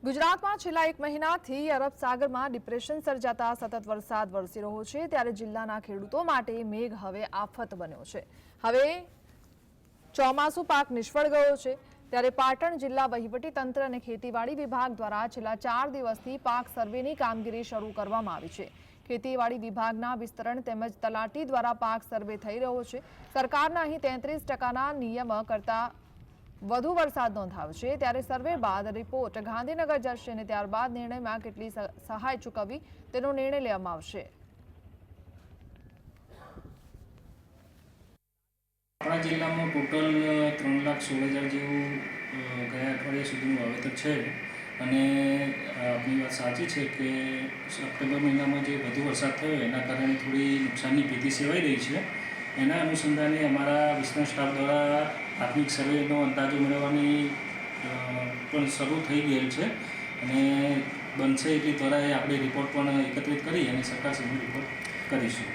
ગુજરાતમાં છેલ્લા એક મહિનાથી અરબ સાગરમાં ડિપ્રેશન સર્જાતા સતત વરસાદ વરસી રહ્યો છે ત્યારે જિલ્લાના ખેડૂતો માટે મેઘ હવે આફત બન્યો છે। હવે ચોમાસુ પાક નિષ્ફળ ગયો છે ત્યારે પાટણ જિલ્લા વહીવટી તંત્ર અને ખેતીવાડી વિભાગ દ્વારા છેલ્લા 4 દિવસથી પાક સર્વેની કામગીરી શરૂ કરવામાં આવી છે। ખેતીવાડી વિભાગના વિસ્તરણ તેમજ તલાટી દ્વારા પાક સર્વે થઈ રહ્યો છે। સરકારના અહીં 33%ના નિયમ કરતા વધુ વરસાદ નોંધાયો છે ત્યારે સર્વે બાદ રિપોર્ટ ગાંધીનગર જશે અને ત્યારબાદ નિર્ણયમાં કેટલી સહાય ચૂકવવી તેનો નિર્ણય લેવામાં આવશે। આપણા જિલ્લામાં ટોટલ 3,16,000 જેવું ગયા અઠવાડિયા સુધીનું વાવેતર છે અને આપણી વાત સાચી છે કે સપ્ટેમ્બર મહિનામાં જે વધુ વરસાદ થયો એના કારણે થોડી નુકસાનની ભીતિ સેવાઈ રહી છે। એના અનુસંધાને અમારા વિસ્તરણ સ્ટાફ દ્વારા પ્રાથમિક સર્વેનો અંદાજો મેળવવાની પણ શરૂ થઈ ગયેલ છે અને બનશે એટલી ત્વરાએ આપણે રિપોર્ટ પણ એકત્રિત કરી અને સરકાર સુધી રિપોર્ટ કરીશું।